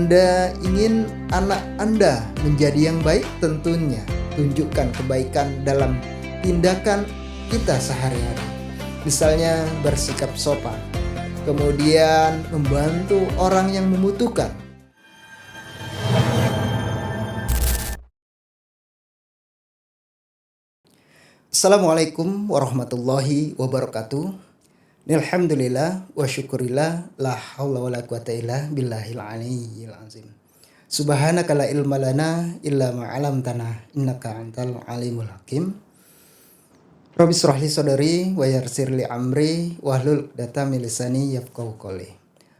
Anda ingin anak Anda menjadi yang baik, tentunya tunjukkan kebaikan dalam tindakan kita sehari-hari. Misalnya bersikap sopan, kemudian membantu orang yang membutuhkan. Assalamualaikum warahmatullahi wabarakatuh. Alhamdulillah wa syukurillah la haula wala quwata illa billahil aliyyil azim. Subhanaka la ilma lana illa ma 'allamtana innaka antal alimul hakim. Rabbi shrah li sadri wa yassir li amri wahlul 'uqdatam min lisani yafqahu qawli.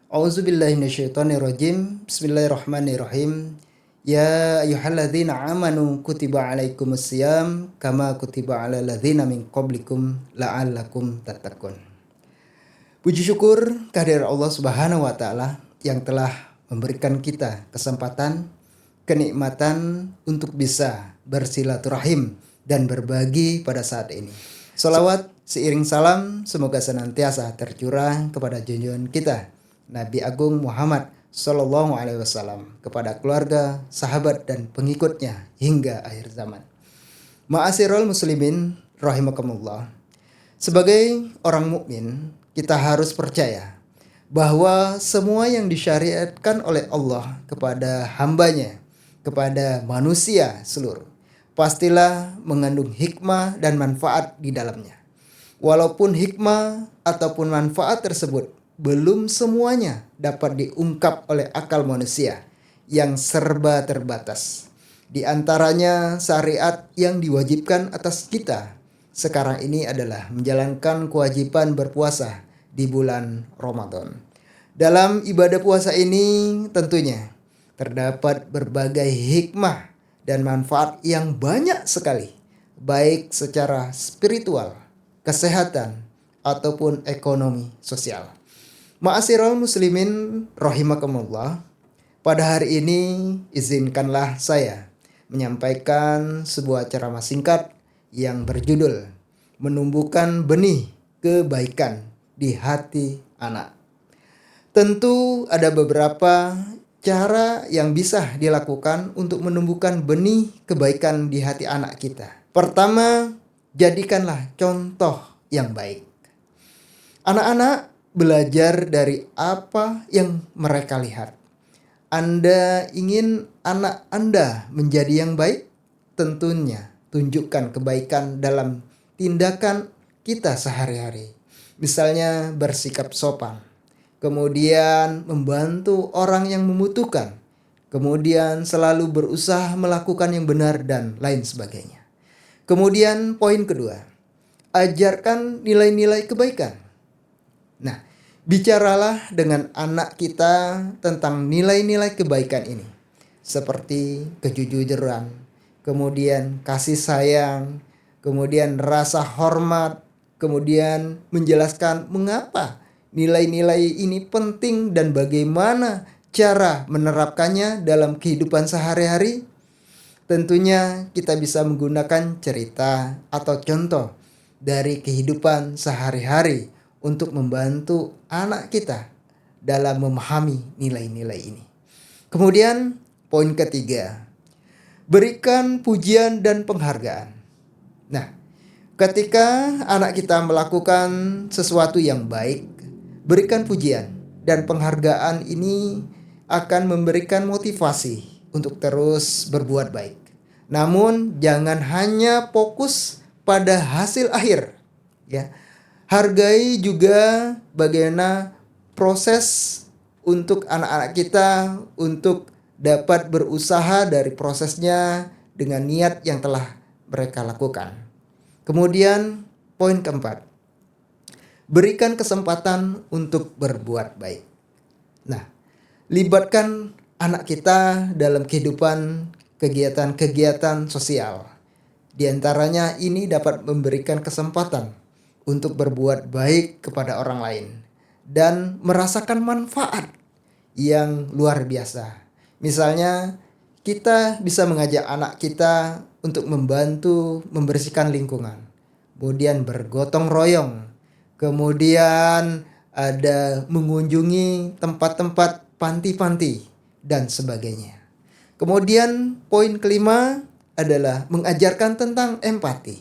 A'udzu billahi minasyaitonir rajim. Bismillahirrahmanirrahim. Ya ayyuhalladzina amanu kutiba alaikumusiyam kama kutiba alal ladzina min qablikum la'allakum tattaqun. Puji syukur kehadirat Allah Subhanahu wa taala yang telah memberikan kita kesempatan, kenikmatan untuk bisa bersilaturahim dan berbagi pada saat ini. Salawat seiring salam semoga senantiasa tercurah kepada junjungan kita Nabi Agung Muhammad Sallallahu Alaihi Wasallam, kepada keluarga, sahabat dan pengikutnya hingga akhir zaman. Ma'asyiral muslimin rahimakumullah. Sebagai orang mukmin, kita harus percaya bahwa semua yang disyariatkan oleh Allah kepada hambanya, kepada manusia seluruh, pastilah mengandung hikmah dan manfaat di dalamnya. Walaupun hikmah ataupun manfaat tersebut belum semuanya dapat diungkap oleh akal manusia yang serba terbatas. Di antaranya syariat yang diwajibkan atas kita sekarang ini adalah menjalankan kewajiban berpuasa di bulan Ramadan. Dalam ibadah puasa ini tentunya terdapat berbagai hikmah dan manfaat yang banyak sekali, baik secara spiritual, kesehatan, ataupun ekonomi sosial. Ma'asyiral muslimin rahimakumullah. Pada hari ini izinkanlah saya menyampaikan sebuah ceramah singkat yang berjudul Menumbuhkan Benih Kebaikan di Hati Anak. Tentu ada beberapa cara yang bisa dilakukan untuk menumbuhkan benih kebaikan di hati anak kita. Pertama, jadikanlah contoh yang baik. Anak-anak belajar dari apa yang mereka lihat. Anda ingin anak Anda menjadi yang baik? Tentunya tunjukkan kebaikan dalam tindakan kita sehari-hari. Misalnya bersikap sopan, kemudian membantu orang yang membutuhkan, kemudian selalu berusaha melakukan yang benar dan lain sebagainya. Kemudian poin kedua, ajarkan nilai-nilai kebaikan. Nah, bicaralah dengan anak kita tentang nilai-nilai kebaikan ini, seperti kejujuran, kemudian kasih sayang, kemudian rasa hormat, kemudian menjelaskan mengapa nilai-nilai ini penting dan bagaimana cara menerapkannya dalam kehidupan sehari-hari. Tentunya kita bisa menggunakan cerita atau contoh dari kehidupan sehari-hari untuk membantu anak kita dalam memahami nilai-nilai ini. Kemudian poin ketiga, berikan pujian dan penghargaan. Nah, ketika anak kita melakukan sesuatu yang baik, berikan pujian dan penghargaan ini akan memberikan motivasi untuk terus berbuat baik. Namun jangan hanya fokus pada hasil akhir, ya. Hargai juga bagaimana proses untuk anak-anak kita untuk dapat berusaha dari prosesnya dengan niat yang telah mereka lakukan. Kemudian poin keempat, berikan kesempatan untuk berbuat baik. Nah, libatkan anak kita dalam kehidupan kegiatan-kegiatan sosial. Di antaranya ini dapat memberikan kesempatan untuk berbuat baik kepada orang lain dan merasakan manfaat yang luar biasa. Misalnya, kita bisa mengajak anak kita untuk membantu membersihkan lingkungan, kemudian bergotong royong, kemudian ada mengunjungi tempat-tempat panti-panti, dan sebagainya. Kemudian poin kelima adalah mengajarkan tentang empati.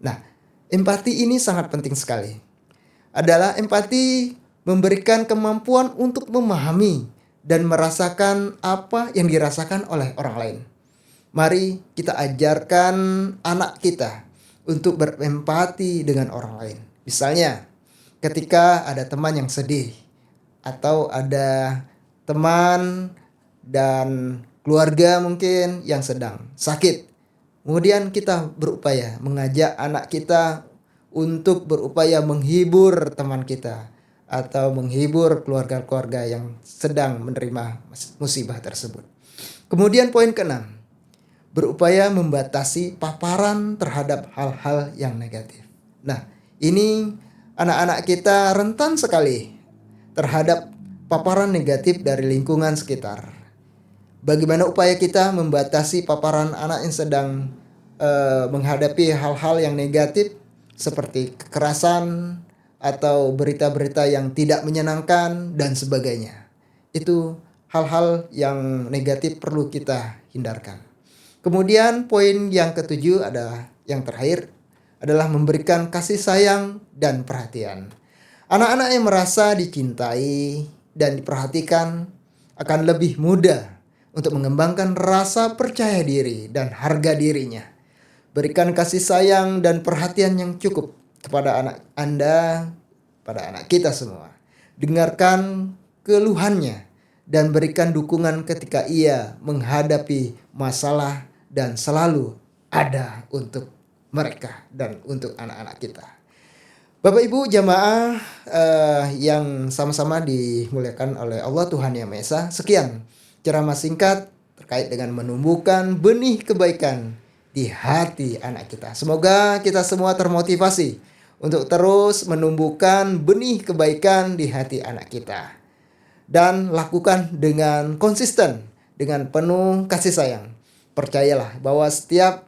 Nah, empati ini sangat penting sekali. Adalah empati memberikan kemampuan untuk memahami dan merasakan apa yang dirasakan oleh orang lain. Mari kita ajarkan anak kita untuk berempati dengan orang lain. Misalnya, ketika ada teman yang sedih atau ada teman dan keluarga mungkin yang sedang sakit. Kemudian kita berupaya mengajak anak kita untuk berupaya menghibur teman kita atau menghibur keluarga-keluarga yang sedang menerima musibah tersebut. Kemudian poin keenam, berupaya membatasi paparan terhadap hal-hal yang negatif. Nah, ini anak-anak kita rentan sekali terhadap paparan negatif dari lingkungan sekitar. Bagaimana upaya kita membatasi paparan anak yang sedang menghadapi hal-hal yang negatif seperti kekerasan atau berita-berita yang tidak menyenangkan dan sebagainya. Itu hal-hal yang negatif perlu kita hindarkan. Kemudian poin yang ketujuh adalah yang terakhir adalah memberikan kasih sayang dan perhatian. Anak-anak yang merasa dicintai dan diperhatikan akan lebih mudah untuk mengembangkan rasa percaya diri dan harga dirinya. Berikan kasih sayang dan perhatian yang cukup kepada anak Anda, pada anak kita semua. Dengarkan keluhannya dan berikan dukungan ketika ia menghadapi masalah dan selalu ada untuk mereka dan untuk anak-anak kita. Bapak Ibu jamaah yang sama-sama dimuliakan oleh Allah Tuhan Yang Maha Esa, sekian ceramah singkat terkait dengan menumbuhkan benih kebaikan di hati anak kita. Semoga kita semua termotivasi untuk terus menumbuhkan benih kebaikan di hati anak kita. Dan lakukan dengan konsisten, dengan penuh kasih sayang. Percayalah bahwa setiap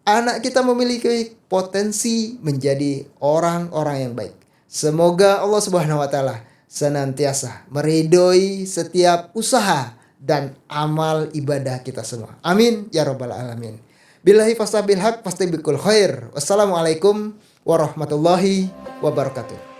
anak kita memiliki potensi menjadi orang-orang yang baik. Semoga Allah Subhanahu wa taala senantiasa meridhoi setiap usaha dan amal ibadah kita semua. Amin ya rabbal alamin. Billahi fastabil haq fastabiqul khair. Wassalamualaikum warahmatullahi wabarakatuh.